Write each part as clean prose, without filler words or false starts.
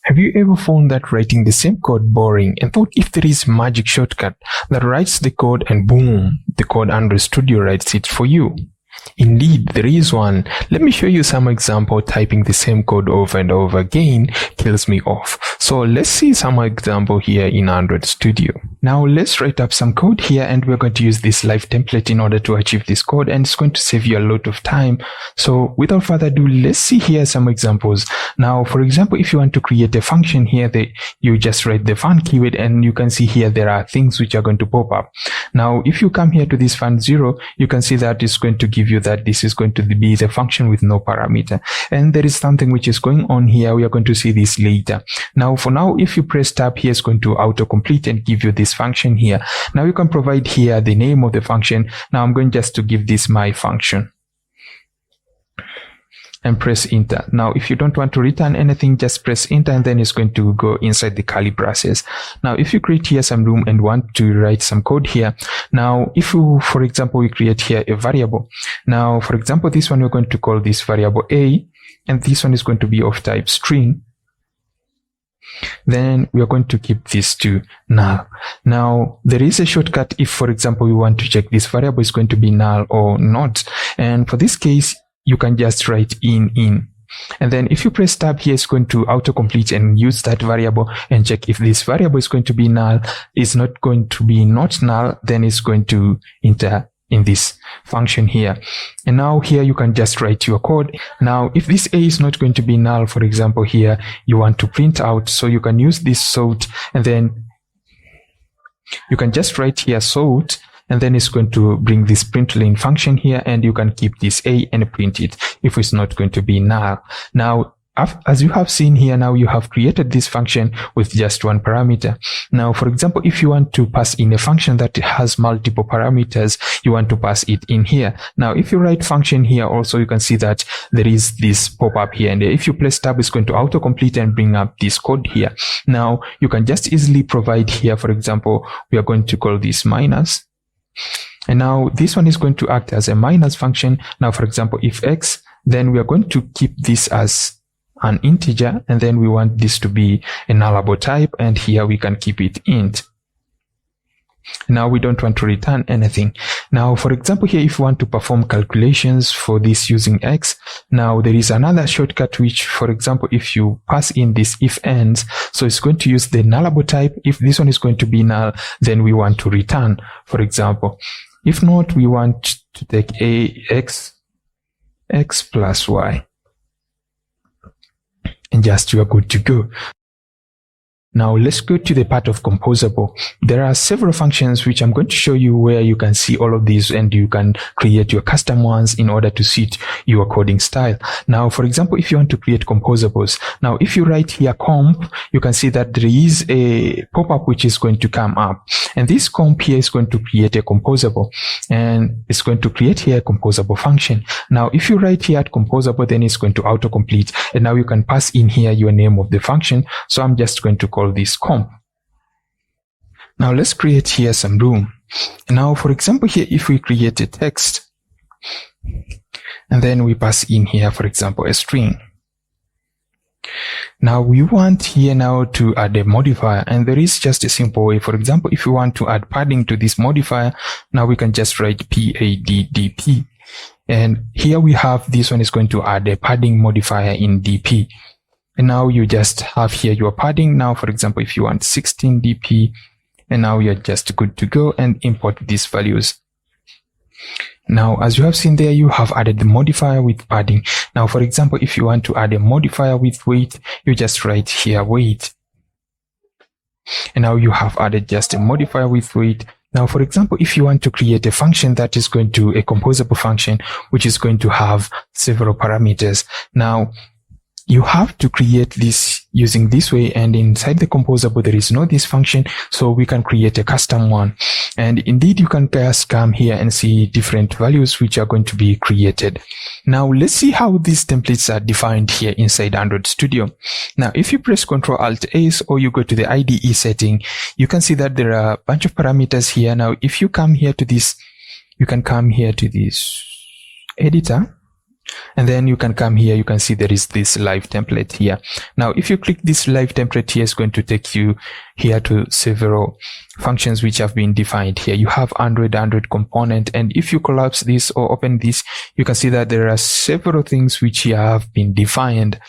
Have you ever found that writing the same code boring and thought if there is magic shortcut that writes the code and boom, the code Android Studio writes it for you? Indeed, there is one. Let me show you some example. Typing the same code over and over again kills me off. So let's see some example here in Android Studio. Now let's write up some code here, and we're going to use this live template in order to achieve this code, and it's going to save you a lot of time. So without further ado, let's see here some examples. Now, for example, if you want to create a function here, you just write the fun keyword, and you can see here there are things which are going to pop up. Now, if you come here to this fun 0, you can see that it's going to give you that this is going to be the function with no parameter, and there is something which is going on here. We are going to see this later. Now, for now, if you press tab here, it's going to autocomplete and give you this function here. Now you can provide here the name of the function. Now I'm going just to give this my function and press enter. Now if you don't want to return anything, just press enter, and then it's going to go inside the curly braces. Now if you create here some room and want to write some code here, now if you, for example, we create here a variable. Now for example, this one we're going to call this variable a, and this one is going to be of type string. Then we are going to keep this to null. Now there is a shortcut if, for example, we want to check this variable is going to be null or not, and for this case you can just write in, and then if you press tab here, it's going to autocomplete and use that variable and check if this variable is going to be null. Is not going to be not null, then it's going to enter in this function here. And now here you can just write your code. Now if this a is not going to be null, for example, here you want to print out, so you can use this sort, and then you can just write here sort, and then it's going to bring this println function here, and you can keep this a and print it if it's not going to be null. Now as you have seen here, now you have created this function with just one parameter. Now, for example, if you want to pass in a function that has multiple parameters, you want to pass it in here. Now, if you write function here also, you can see that there is this pop-up here, and if you press tab, it's going to autocomplete and bring up this code here. Now, you can just easily provide here, for example, we are going to call this minus. And now this one is going to act as a minus function. Now, for example, if x, then we are going to keep this as an integer, and then we want this to be a nullable type, and here we can keep it int. Now we don't want to return anything. Now, for example, here if you want to perform calculations for this using x, now there is another shortcut which, for example, if you pass in this if ends, so it's going to use the nullable type. If this one is going to be null, then we want to return, for example. If not, we want to take x plus y, and just you are good to go. Now let's go to the part of composable. There are several functions which I'm going to show you where you can see all of these, and you can create your custom ones in order to suit your coding style. Now, for example, if you want to create composables, now if you write here comp, you can see that there is a pop-up which is going to come up, and this comp here is going to create a composable, and it's going to create here a composable function. Now if you write here at composable, then it's going to autocomplete, and now you can pass in here your name of the function. So I'm just going to call this comp. Now let's create here some room. Now for example, here if we create a text, and then we pass in here, for example, a string. Now we want here now to add a modifier, and there is just a simple way. For example, if you want to add padding to this modifier, now we can just write paddp, and here we have this one is going to add a padding modifier in dp. And now you just have here your padding. Now, for example, if you want 16 dp, and now you're just good to go and import these values. Now, as you have seen there, you have added the modifier with padding. Now, for example, if you want to add a modifier with weight, you just write here weight. And now you have added just a modifier with weight. Now, for example, if you want to create a function that is going to a composable function, which is going to have several parameters. Now, you have to create this using this way, and inside the composable there is no this function, so we can create a custom one. And indeed you can just come here and see different values which are going to be created. Now let's see how these templates are defined here inside Android Studio. Now if you press Ctrl-Alt-S or you go to the IDE setting, you can see that there are a bunch of parameters here. Now if you come here to this, you can come here to this editor, And then you can come here, you can see there is this live template here. Now, if you click this live template here, it's going to take you here to several functions which have been defined here. You have Android component, and if you collapse this or open this, you can see that there are several things which have been defined.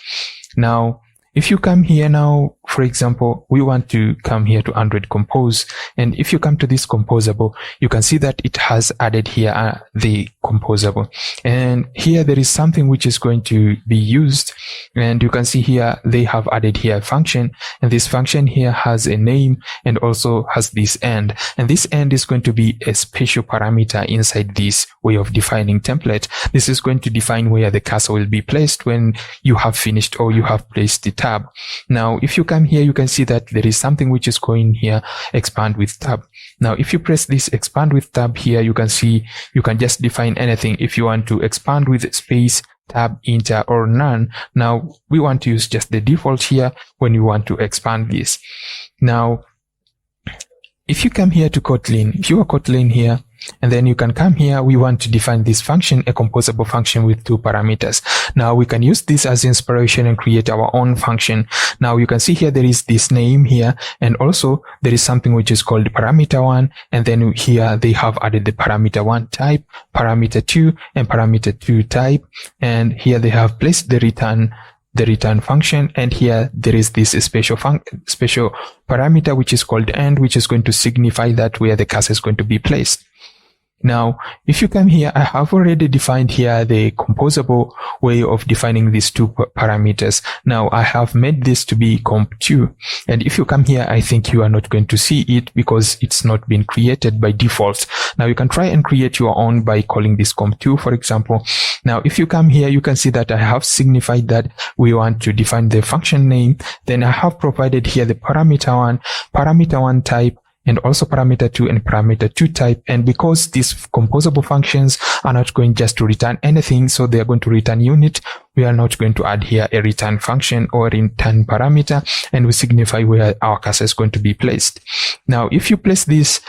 Now, if you come here now, for example, we want to come here to Android Compose. And if you come to this composable, you can see that it has added here the composable. And here there is something which is going to be used. And you can see here they have added here a function. And this function here has a name and also has this end. And this end is going to be a special parameter inside this way of defining template. This is going to define where the cursor will be placed when you have finished or you have placed the tab. Now, if you come here, you can see that there is something which is going here, expand with tab. Now, if you press this expand with tab here, you can see you can just define anything. If you want to expand with space, tab, enter, or none. Now, we want to use just the default here when you want to expand this. Now, if you come here to Kotlin, if you are Kotlin here, and then you can come here, we want to define this function, a composable function with 2 parameters. Now we can use this as inspiration and create our own function. Now you can see here there is this name here, and also there is something which is called parameter 1, and then here they have added the parameter 1 type, parameter 2, and parameter 2 type, and here they have placed the return function, and here there is this special parameter which is called end, which is going to signify that where the cursor is going to be placed. Now, if you come here, I have already defined here the composable way of defining these 2 parameters. Now, I have made this to be comp2. And if you come here, I think you are not going to see it because it's not been created by default. Now, you can try and create your own by calling this comp2, for example. Now, if you come here, you can see that I have signified that we want to define the function name. Then I have provided here the parameter 1 type, and also parameter 2 and parameter 2 type. And because these composable functions are not going just to return anything, so they are going to return unit, we are not going to add here a return function or a return parameter, and we signify where our cursor is going to be placed. Now, if you place this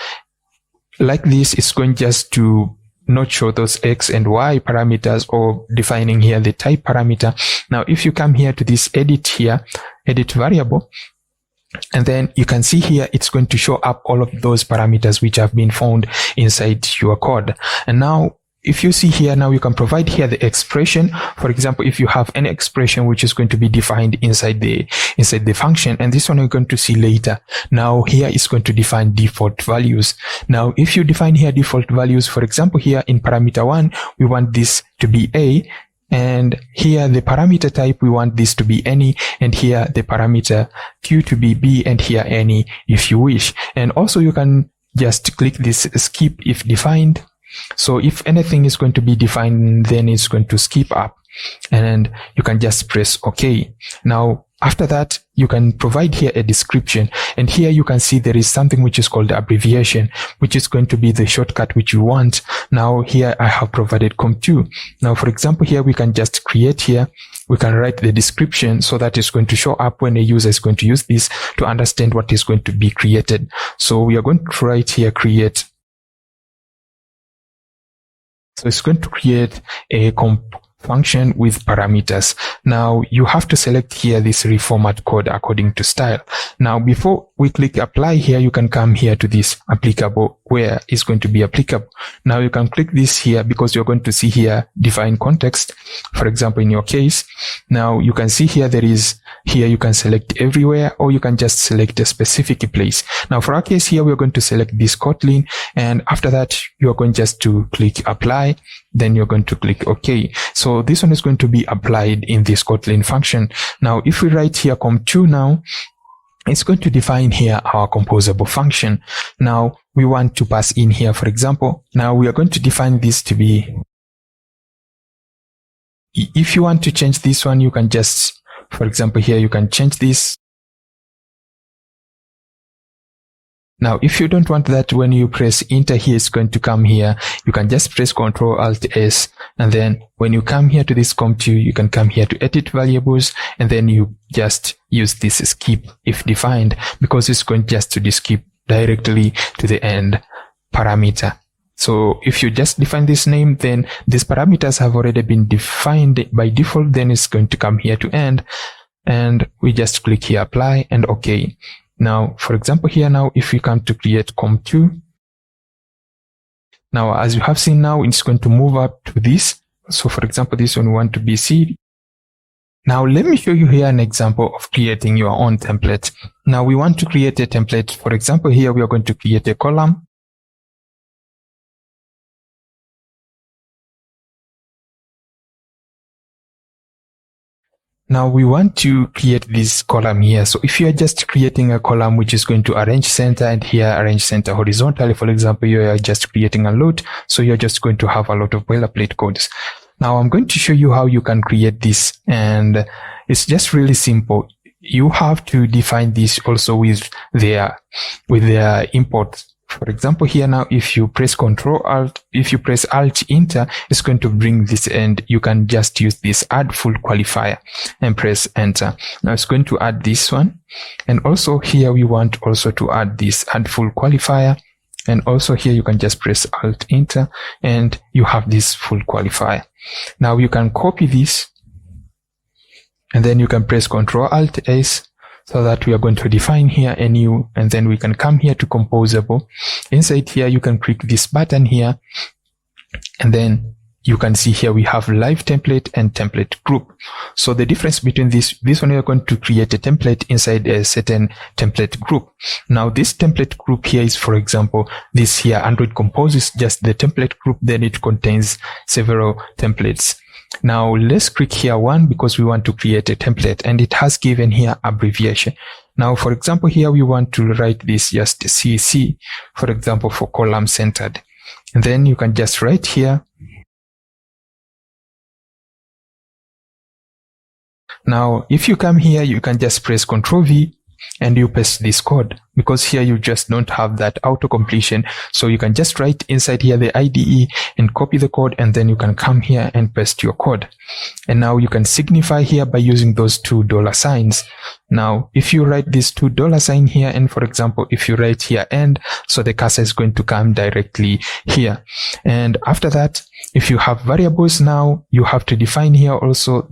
like this, it's going just to not show those X and Y parameters or defining here the type parameter. Now, if you come here to this edit variable, and then you can see here, it's going to show up all of those parameters which have been found inside your code. And now, if you see here, now you can provide here the expression. For example, if you have any expression which is going to be defined inside the function, and this one we're going to see later. Now here is going to define default values. Now, if you define here default values, for example, here in parameter 1, we want this to be A. And here the parameter type, we want this to be any, and here the parameter 2 to be B, and here any if you wish. And also you can just click this skip if defined. So if anything is going to be defined, then it's going to skip up, and you can just press OK. Now, after that, you can provide here a description, and here you can see there is something which is called abbreviation, which is going to be the shortcut which you want. Now here I have provided comp2. Now, for example, here we can just create here, we can write the description so that it's going to show up when a user is going to use this to understand what is going to be created. So we are going to write here create. So it's going to create a comp function with parameters. Now you have to select here this reformat code according to style. Now before we click apply here, you can come here to this applicable where it's going to be applicable. Now you can click this here because you're going to see here define context. For example, in your case, now you can see here there is here you can select everywhere, or you can just select a specific place. Now for our case here, we're going to select this Kotlin, and after that you're going just to click apply, then you're going to click OK. So this one is going to be applied in this Kotlin function. Now if we write here comp2 now, it's going to define here our composable function. Now we want to pass in here, for example, now we are going to define this to be, if you want to change this one, you can just, for example, here you can change this. Now, if you don't want that, when you press enter here, it's going to come here. You can just press Ctrl Alt S, and then when you come here to this comp2, you can come here to edit variables, and then you just use this skip if defined, because it's going just to skip directly to the end parameter. So if you just define this name, then these parameters have already been defined by default. Then it's going to come here to end, and we just click here, apply, and okay. Now, for example, here now, if we come to create com2, now as you have seen now, it's going to move up to this. So for example, this one we want to be C. Now let me show you here an example of creating your own template. Now we want to create a template. For example, here we are going to create a column. Now we want to create this column here. So if you are just creating a column which is going to arrange center, and here arrange center horizontally, for example, you are just creating a lot. So you're just going to have a lot of boilerplate codes. Now I'm going to show you how you can create this, and it's just really simple. You have to define this also with their import. For example, here now, if you press if you press Alt Enter, it's going to bring this, and you can just use this add full qualifier and press Enter. Now it's going to add this one, and also here we want also to add this add full qualifier, and also here you can just press Alt Enter, and you have this full qualifier. Now you can copy this, and then you can press Ctrl Alt S. So that we are going to define here a new, and then we can come here to composable. Inside here, you can click this button here, and then you can see here we have live template and template group. So the difference between this one, you're going to create a template inside a certain template group. Now this template group here is, for example, this here Android Compose is just the template group, then it contains several templates. Now let's click here one, because we want to create a template, and it has given here abbreviation. Now, for example, here we want to write this just CC, for example, for column centered. And then you can just write here. Now, if you come here, you can just press Ctrl V and you paste this code, because here you just don't have that auto completion. So you can just write inside here the IDE and copy the code, and then you can come here and paste your code. And now you can signify here by using those $2 signs. Now, if you write this $2 sign here, and for example, if you write here end, so the cursor is going to come directly here. And after that, if you have variables, now you have to define here also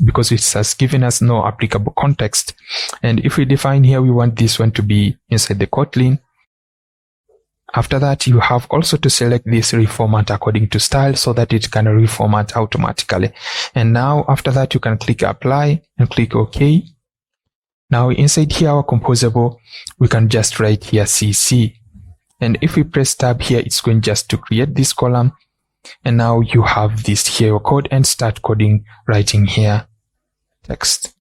because it has given us no applicable context. And if we define here, we want this one to be inside the Kotlin. After that, you have also to select this reformat according to style, so that it can reformat automatically. And now after that, you can click apply and click OK. Now inside here, our composable, we can just write here CC. And if we press tab here, it's going just to create this column. And now you have this here your code, and start coding, writing here text.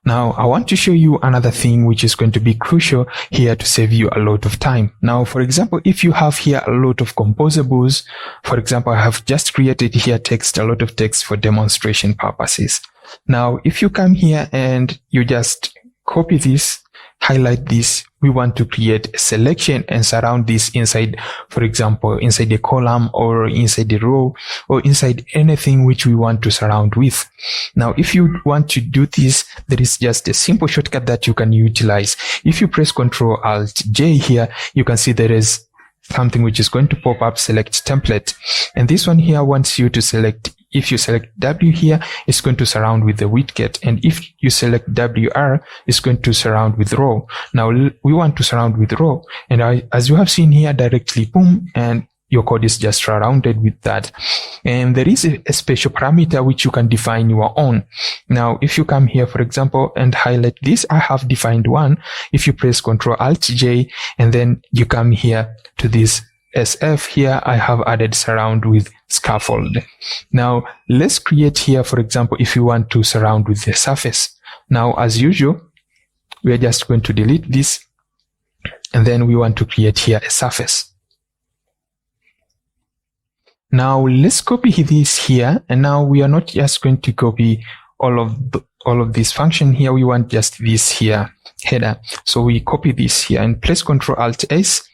Now I want to show you another thing which is going to be crucial here to save you a lot of time. Now, for example, if you have here a lot of composables, for example, I have just created here a lot of text for demonstration purposes. Now, if you come here and you just copy this, highlight this, we want to create a selection and surround this inside, for example, inside the column or inside the row or inside anything which we want to surround with. Now, if you want to do this, there is just a simple shortcut that you can utilize. If you press Ctrl Alt J here, you can see there is something which is going to pop up, select template. And this one here wants you to select, if you select W here, it's going to surround with the widget. And if you select WR, it's going to surround with row. Now we want to surround with row. And as you have seen here, directly boom, and your code is just surrounded with that. And there is a special parameter which you can define your own. Now, if you come here, for example, and highlight this, I have defined one. If you press Ctrl Alt J, and then you come here to this SF here, I have added surround with scaffold. Now, let's create here, for example, if you want to surround with the surface. Now, as usual, we are just going to delete this, and then we want to create here a surface. Now let's copy this here, and now we are not just going to copy all of this function here. We want just this here header. So we copy this here and press Ctrl Alt S,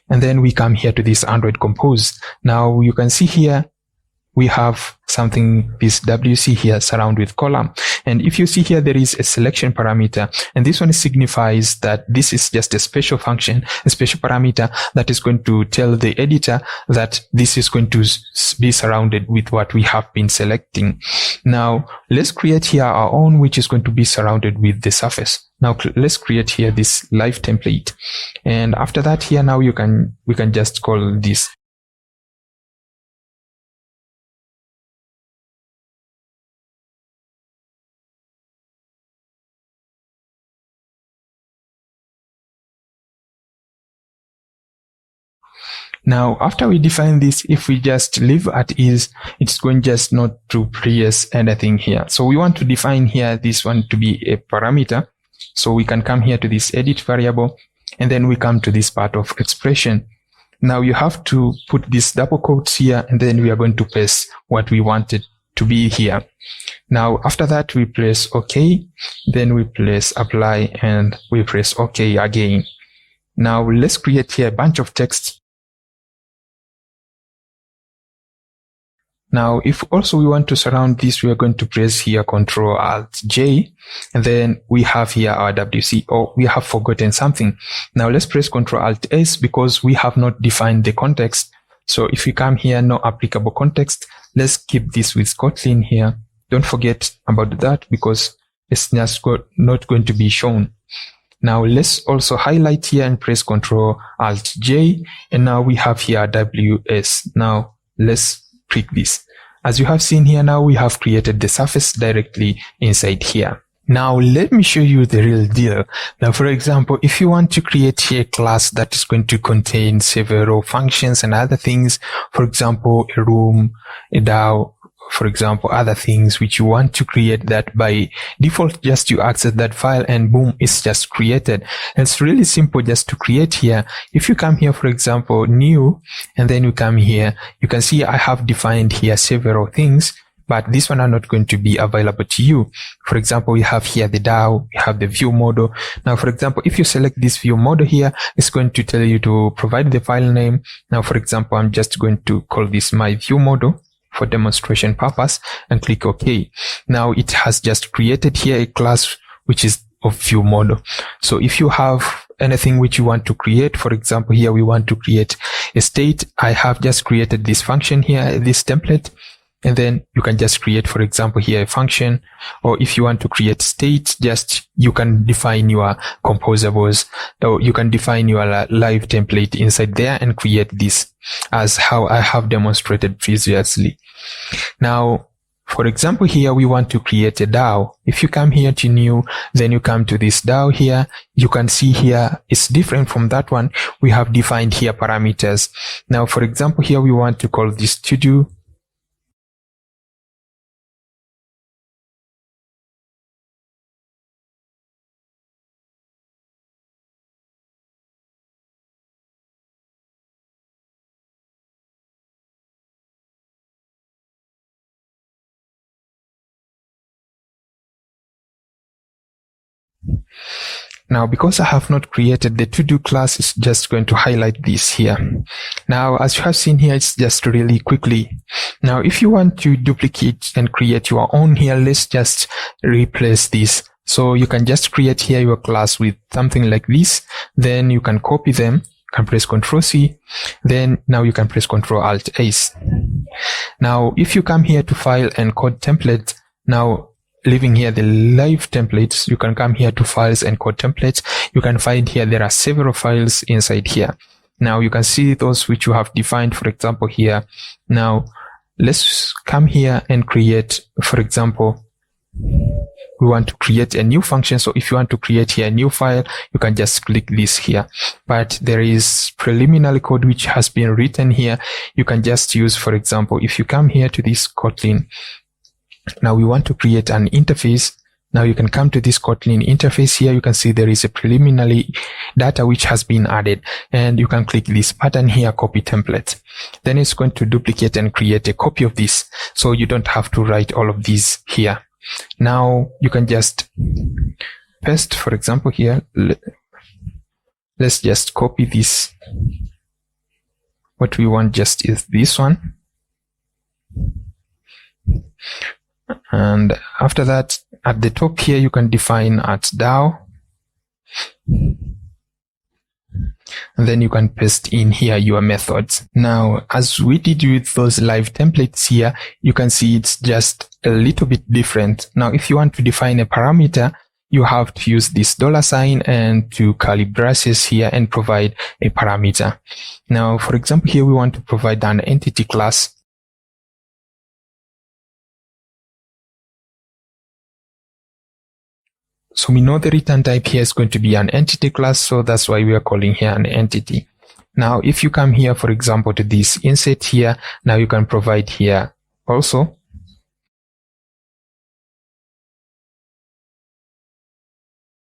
and then we come here to this Android Compose. Now you can see here we have something, this WC here, surround with column. And if you see here, there is a selection parameter, and this one signifies that this is just a special function, a special parameter that is going to tell the editor that this is going to be surrounded with what we have been selecting. Now, let's create here our own, which is going to be surrounded with the surface. Now, let's create here this live template. And after that here, now we can just call this. Now, after we define this, if we just leave at ease, it's going just not to press anything here. So we want to define here this one to be a parameter. So we can come here to this edit variable, and then we come to this part of expression. Now you have to put these double quotes here, and then we are going to paste what we wanted to be here. Now, after that, we press OK, then we press apply, and we press OK again. Now let's create here a bunch of text. Now, if also we want to surround this, we are going to press here Ctrl Alt J, and then we have here our WC. Oh, we have forgotten something. Now let's press Ctrl Alt S because we have not defined the context. So if we come here, no applicable context, let's keep this with Kotlin here. Don't forget about that because it's just not going to be shown. Now let's also highlight here and press Ctrl Alt J, and now we have here WS. Now let's click this. As you have seen here, now we have created the surface directly inside here. Now let me show you the real deal. Now, for example, if you want to create here a class that is going to contain several functions and other things, for example, a room, a DAO, for example, other things which you want to create, that by default just you access that file and boom, it's just created. And it's really simple just to create here. If you come here, for example, new, and then you come here, you can see I have defined here several things, but this one are not going to be available to you. For example, we have here the DAO, we have the view model. Now, for example, if you select this view model here, it's going to tell you to provide the file name. Now, for example, I'm just going to call this my view model for demonstration purpose and click OK. Now it has just created here a class which is of view model. So if you have anything which you want to create, for example, here we want to create a state. I have just created this function here, this template, and then you can just create, for example, here a function, or if you want to create state, just you can define your composables, or you can define your live template inside there and create this as how I have demonstrated previously. Now, for example, here we want to create a DAO. If you come here to new, then you come to this DAO here, you can see here it's different from that one. We have defined here parameters. Now, for example, here we want to call this to do. Now, because I have not created the to-do class, it's just going to highlight this here. Now, as you have seen here, it's just really quickly. Now, if you want to duplicate and create your own here, let's just replace this. So you can just create here your class with something like this. Then you can copy them. You can press Ctrl C. Then now you can press Ctrl Alt S. Now, if you come here to File and Code Template, now leaving here the live templates, you can come here to Files and Code Templates. You can find here there are several files inside here. Now you can see those which you have defined, for example, here. Now let's come here and create, for example, we want to create a new function. So if you want to create here a new file, you can just click this here. But there is preliminary code which has been written here. You can just use, for example, if you come here to this Kotlin, now we want to create an interface. Now you can come to this Kotlin interface here. You can see there is a preliminary data which has been added, and you can click this button here, copy template. Then it's going to duplicate and create a copy of this. So you don't have to write all of these here. Now you can just paste, for example, here. Let's just copy this. What we want just is this one. And after that, at the top here, you can define at DAO. And then you can paste in here your methods. Now, as we did with those live templates here, you can see it's just a little bit different. Now, if you want to define a parameter, you have to use this $sign and two curly braces here and provide a parameter. Now, for example, here we want to provide an entity class. So we know the return type here is going to be an entity class, so that's why we are calling here an entity. Now, if you come here, for example, to this insert here, now you can provide here also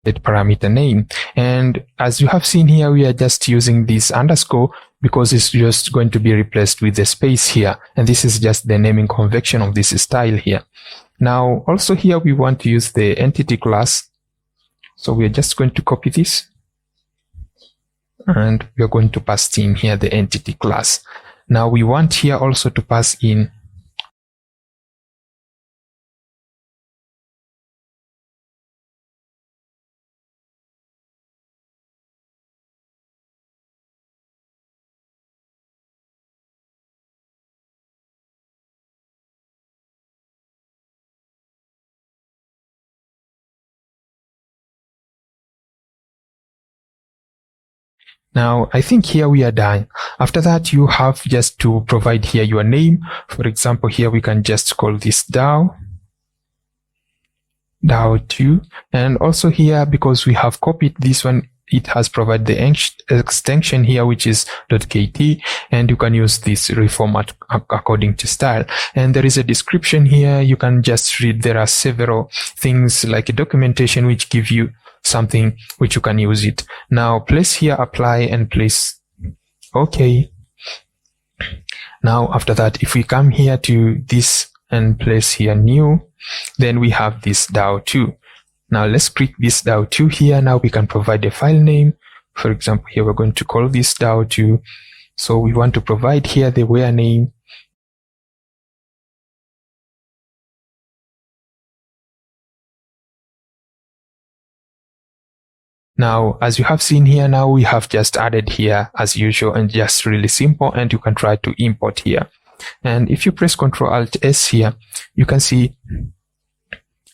the parameter name. And as you have seen here, we are just using this underscore because it's just going to be replaced with the space here. And this is just the naming convention of this style here. Now, also here, we want to use the entity class. So we are just going to copy this and we are going to pass in here the entity class. Now we want here also to pass in Now, I think here we are done. After that, you have just to provide here your name. For example, here we can just call this DAO2. And also here, because we have copied this one, it has provided the extension here, which is .kt, and you can use this reformat according to style. And there is a description here. You can just read. There are several things like a documentation which give you something which you can use it. Now place here apply and place OK. Now after that, if we come here to this and place here new, then we have this DAO2. Now let's click this DAO2 here. Now we can provide a file name. For example, here we're going to call this DAO2. So we want to provide here the where name. Now, as you have seen here, now we have just added here as usual and just really simple, and you can try to import here. And if you press Ctrl Alt S here, you can see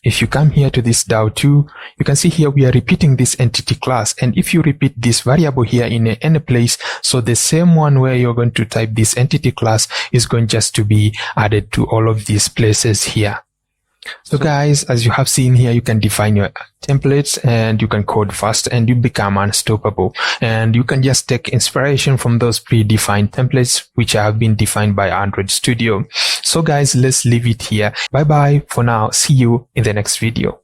if you come here to this DAO2, you can see here we are repeating this entity class. And if you repeat this variable here in any place, so the same one where you're going to type this entity class is going just to be added to all of these places here. So guys, as you have seen here, you can define your templates and you can code fast and you become unstoppable. And you can just take inspiration from those predefined templates which have been defined by Android Studio. So guys, let's leave it here. Bye bye for now. See you in the next video.